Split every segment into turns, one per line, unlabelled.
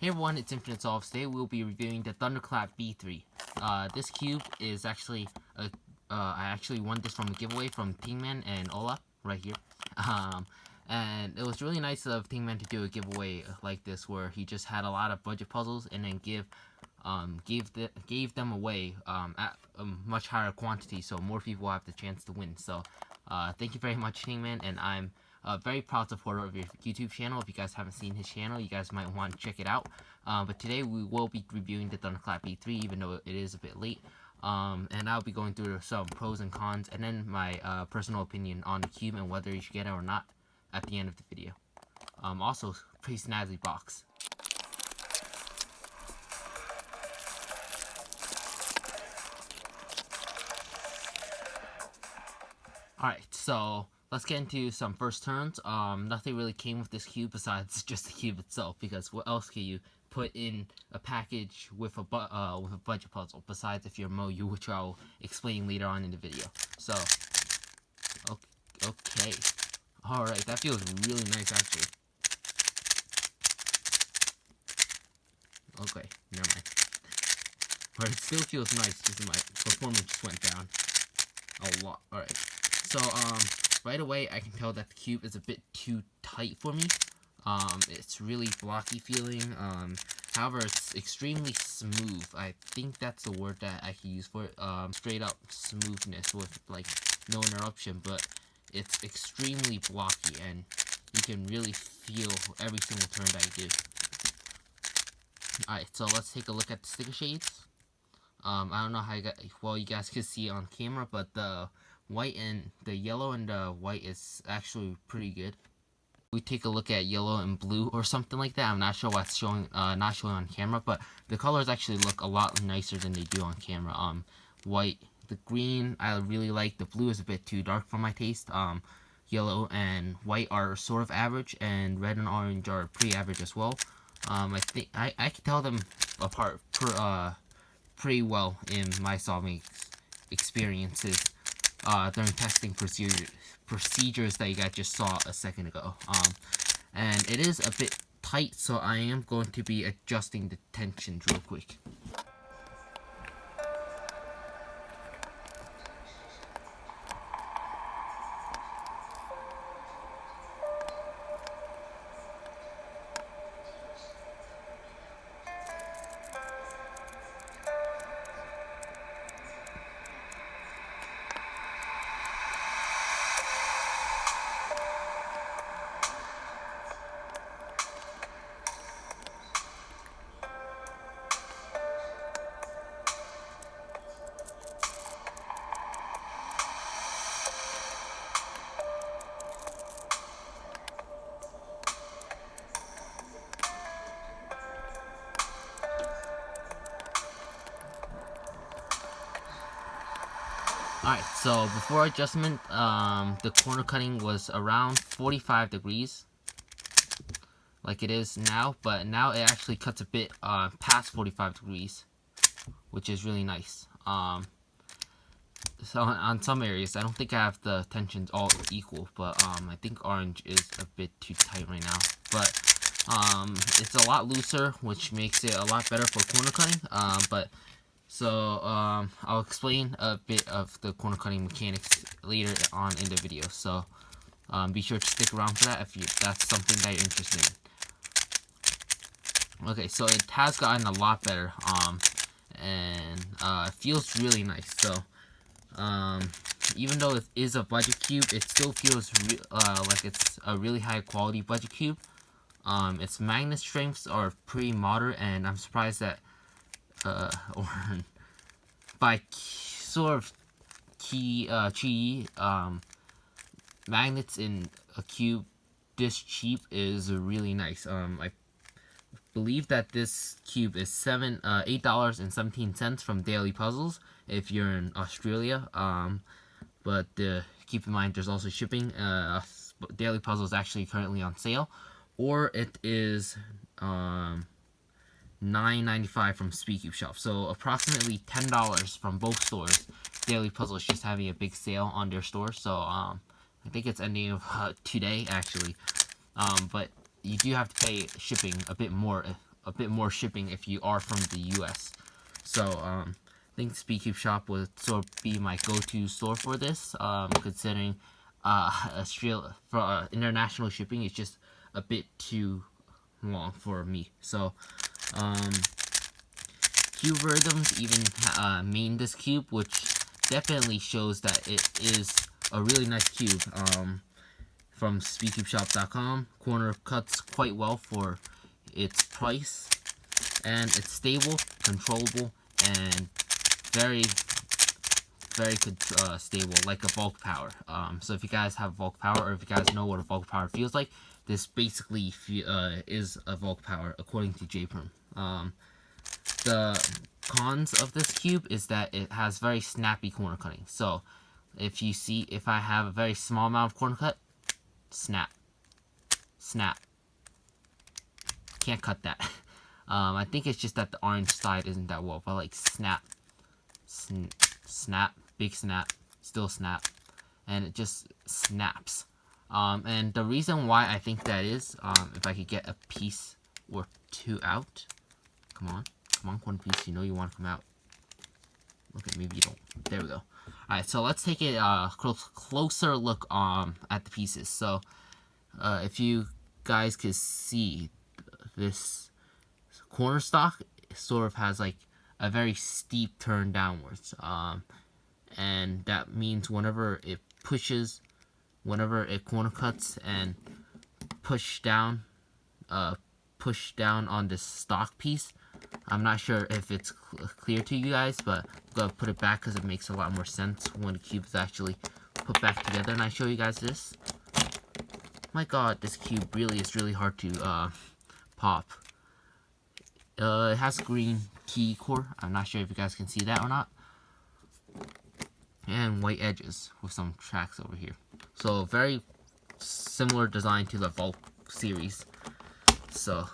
Hey everyone, it's Infinite Solves. Today we'll be reviewing the Thunderclap V3. This cube is actually I actually won this from a giveaway from Tingman and Ola right here. And it was really nice of Tingman to do a giveaway like this, where he just had a lot of budget puzzles and then gave them away at a much higher quantity, so more people have the chance to win. So thank you very much, Tingman, and I'm very proud supporter of your YouTube channel. If you guys haven't seen his channel, you guys might want to check it out. But today we will be reviewing the Thunderclap V3, even though it is a bit late. And I'll be going through some pros and cons, and then my personal opinion on the cube and whether you should get it or not at the end of the video. Also, pretty snazzy box. Alright, so let's get into some first turns. Nothing really came with this cube besides just the cube itself, because what else can you put in a package with a budget puzzle besides if you're Moyu, which I'll explain later on in the video. So, okay. Alright, that feels really nice actually. Okay, never mind. But it still feels nice, just my performance just went down a lot. Alright. So, right away, I can tell that the cube is a bit too tight for me. It's really blocky feeling. However, it's extremely smooth. I think that's the word that I can use for it. Straight up smoothness with, like, no interruption, but it's extremely blocky, and you can really feel every single turn that you do. Alright, so let's take a look at the sticker shades. I don't know how you guys can see it on camera, but the white and the yellow and the white is actually pretty good. We take a look at yellow and blue or something like that. I'm not sure what's showing, not showing on camera, but the colors actually look a lot nicer than they do on camera. White, the green I really like. The blue is a bit too dark for my taste. Yellow and white are sort of average, and red and orange are pretty average as well. I think I can tell them apart pretty well in my solving experiences during testing procedures that you guys just saw a second ago. And it is a bit tight, so I am going to be adjusting the tensions real quick. Alright, so before adjustment, the corner cutting was around 45 degrees, like it is now, but now it actually cuts a bit past 45 degrees, which is really nice. So on some areas, I don't think I have the tensions all equal, but I think orange is a bit too tight right now. But it's a lot looser, which makes it a lot better for corner cutting. So I'll explain a bit of the corner cutting mechanics later on in the video. So be sure to stick around for that if that's something that you're interested in. Okay, so it has gotten a lot better, and it feels really nice. So even though it is a budget cube, it still feels like it's a really high quality budget cube. Its magnet strengths are pretty moderate, and I'm surprised that or by sort of QiYi, magnets in a cube this cheap is really nice. I believe that this cube is $8.17 from Daily Puzzles if you're in Australia. But keep in mind there's also shipping. Daily Puzzles is actually currently on sale, or it is $9.95 from Speedcube Shop. So approximately $10 from both stores. Daily Puzzle is just having a big sale on their store. So I think it's ending today actually. But you do have to pay shipping a bit more a bit more shipping if you are from the US. So I think SpeedCube Shop would sort of be my go-to store for this, considering Australia for international shipping is just a bit too long for me. So Cube Rhythms even made this cube, which definitely shows that it is a really nice cube. From speedcubeshop.com, corner cuts quite well for its price, and it's stable, controllable, and very stable, like a bulk power. So if you guys have bulk power, or if you guys know what a bulk power feels like, this basically is a bulk power according to JPerm. The cons of this cube is that it has very snappy corner cutting. So if I have a very small amount of corner cut, snap, snap, can't cut that. I think it's just that the orange side isn't that well, but like snap, snap, big snap, still snap, and it just snaps. And the reason why I think that is, if I could get a piece or two out, come on, one piece, you know you want to come out. Okay, maybe you don't. There we go. Alright, so let's take a closer look at the pieces. So, if you guys could see, this corner stock sort of has like a very steep turn downwards. And that means whenever it corner cuts and push down on this stock piece, I'm not sure if it's clear to you guys, but I'm gonna put it back because it makes a lot more sense when the cube is actually put back together and I show you guys this. My god, this cube is really hard to pop. It has green key core. I'm not sure if you guys can see that or not. And white edges with some tracks over here. So very similar design to the Volk series. So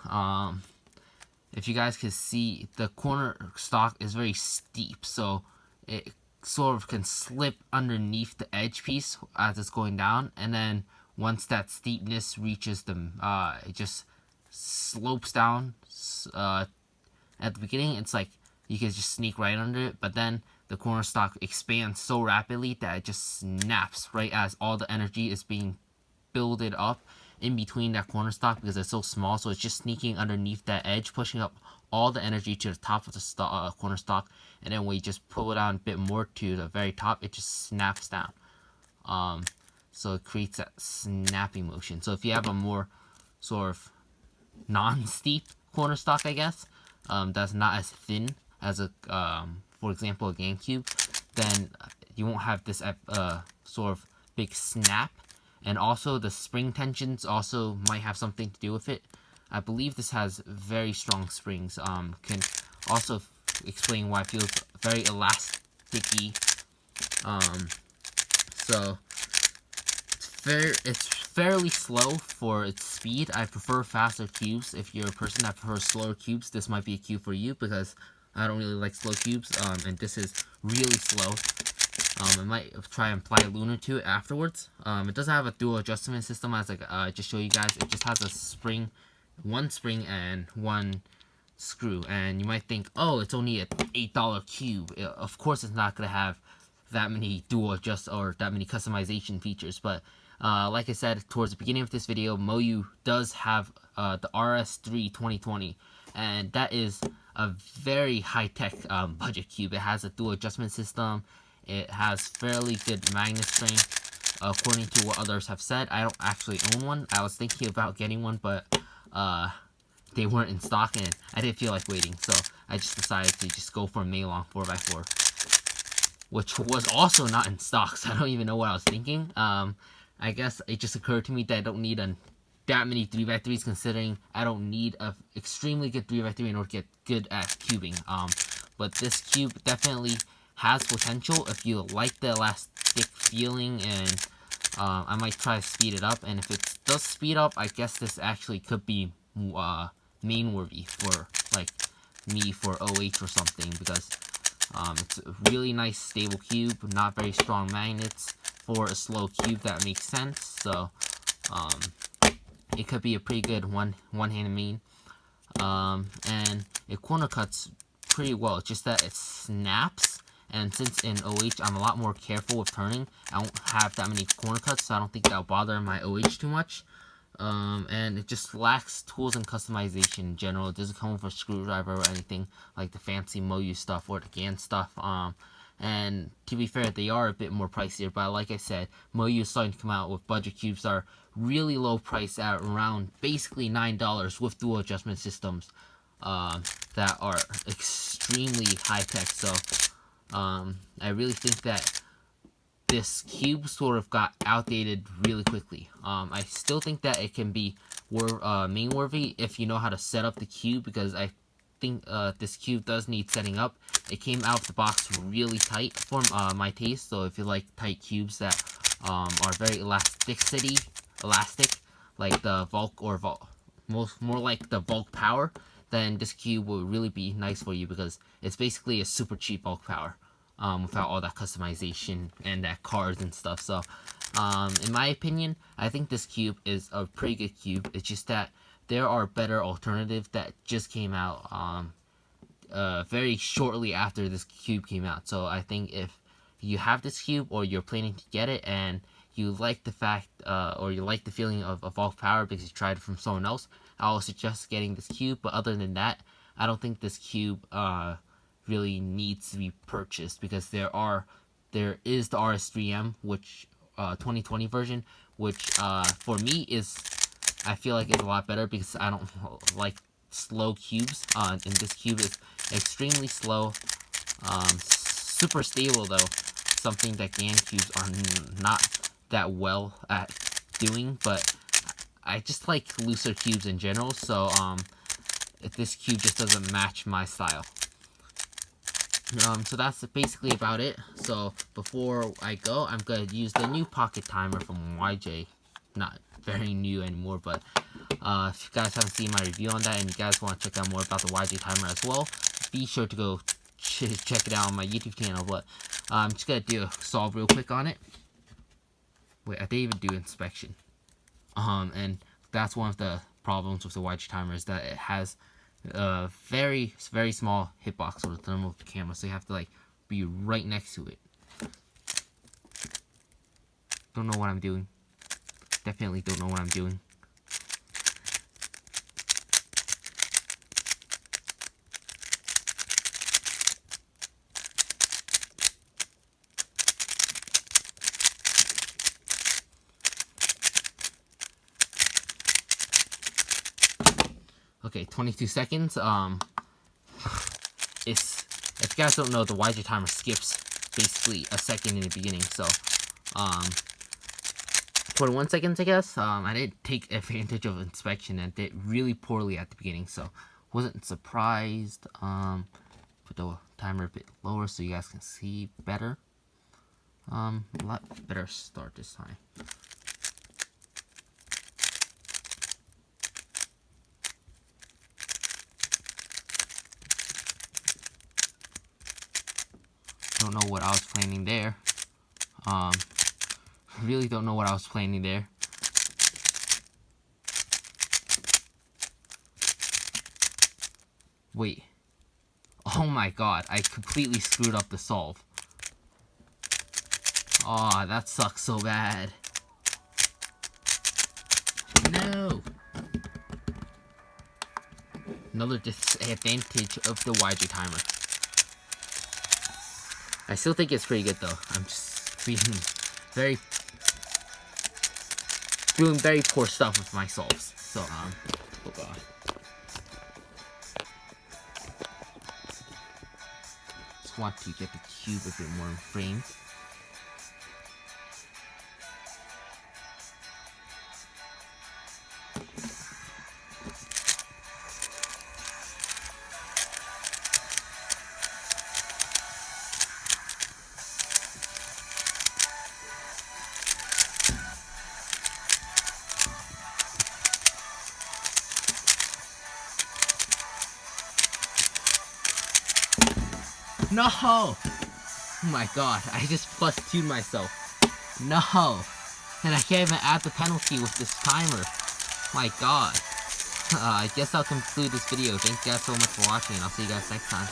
if you guys can see, the corner stock is very steep, so it sort of can slip underneath the edge piece as it's going down, and then once that steepness reaches the it just slopes down at the beginning. It's like you can just sneak right under it, but then the corner stock expands so rapidly that it just snaps right as all the energy is being builded up in between that corner stock, because it's so small, so it's just sneaking underneath that edge, pushing up all the energy to the top of the corner stock, and then when you just pull it down a bit more to the very top, it just snaps down. So it creates that snapping motion. So if you have a more sort of non-steep corner stock, I guess, that's not as thin as a for example a GameCube, then you won't have this sort of big snap. And also the spring tensions also might have something to do with it. I believe this has very strong springs. Can also explain why it feels very elasticy. So it's fairly slow for its speed. I prefer faster cubes. If you're a person that prefers slower cubes, this might be a cube for you, because I don't really like slow cubes. And this is really slow. I might try and apply Lunar to it afterwards. It doesn't have a dual adjustment system, as I just show you guys. It just has a spring, one spring and one screw. And you might think, oh, it's only an $8 cube. Of course, it's not gonna have that many dual adjust or that many customization features. But like I said towards the beginning of this video, Moyu does have the RS3 2020, and that is a very high-tech budget cube. It has a dual adjustment system. It has fairly good magnet strength, according to what others have said. I don't actually own one. I was thinking about getting one, but they weren't in stock, and I didn't feel like waiting. So I just decided to just go for a Meilong 4x4, which was also not in stock. So I don't even know what I was thinking. I guess it just occurred to me that I don't need that many 3x3s, considering I don't need a extremely good 3x3 in order to get good at cubing. But this cube definitely has potential if you like the elastic feeling, and I might try to speed it up. And if it does speed up, I guess this actually could be main worthy for like me for OH or something, because it's a really nice stable cube, not very strong magnets for a slow cube. That makes sense. So it could be a pretty good one-handed main. and it corner cuts pretty well. It's just that it snaps, and since in OH I'm a lot more careful with turning, I won't have that many corner cuts, so I don't think that'll bother my OH too much. And it just lacks tools and customization in general. It doesn't come with a screwdriver or anything like the fancy Moyu stuff or the GAN stuff. And to be fair, they are a bit more pricier, but like I said, Moyu is starting to come out with budget cubes that are really low price at around basically $9 with dual adjustment systems that are extremely high tech. So I really think that this cube sort of got outdated really quickly. I still think that it can be main worthy if you know how to set up the cube, because I think this cube does need setting up. It came out of the box really tight for my taste, so if you like tight cubes that are very elastic, like the Volk or more like the Volk Power, then this cube will really be nice for you, because it's basically a super cheap Volk Power. Without all that customization and that cards and stuff. So, in my opinion, I think this cube is a pretty good cube. It's just that there are better alternatives that just came out very shortly after this cube came out. So I think if you have this cube or you're planning to get it and you like the fact or you like the feeling of Volk Power because you tried it from someone else, I will suggest getting this cube. But other than that, I don't think this cube really needs to be purchased, because there is the RS3M, which 2020 version, which for me I feel like is a lot better, because I don't like slow cubes, and this cube is extremely slow, super stable though, something that GAN cubes are not that well at doing. But I just like looser cubes in general, so this cube just doesn't match my style. So that's basically about it. So before I go, I'm going to use the new pocket timer from YJ. Not very new anymore, but if you guys haven't seen my review on that and you guys want to check out more about the YJ timer as well, be sure to go check it out on my YouTube channel. But I'm just going to do a solve real quick on it. Wait, I didn't even do inspection. And that's one of the problems with the YG timer, is that it has a very small hitbox or the thermal camera, so you have to like be right next to it. Don't know what I'm doing. Definitely don't know what I'm doing. Okay, 22 seconds. If you guys don't know, the YJ timer skips basically a second in the beginning. So, 21 seconds, I guess. I didn't take advantage of inspection and did really poorly at the beginning, so wasn't surprised. Put the timer a bit lower so you guys can see better. A lot better start this time. Don't know what I was planning there. Really don't know what I was planning there. Wait. Oh my god, I completely screwed up the solve. Aw, that sucks so bad. No! Another disadvantage of the YJ timer. I still think it's pretty good though. I'm just doing very poor stuff with my solves. So, oh god. Just want to get the cube a bit more in frame. No! Oh my god, I just +2'd myself. No! And I can't even add the penalty with this timer. My god. I guess I'll conclude this video. Thank you guys so much for watching, and I'll see you guys next time.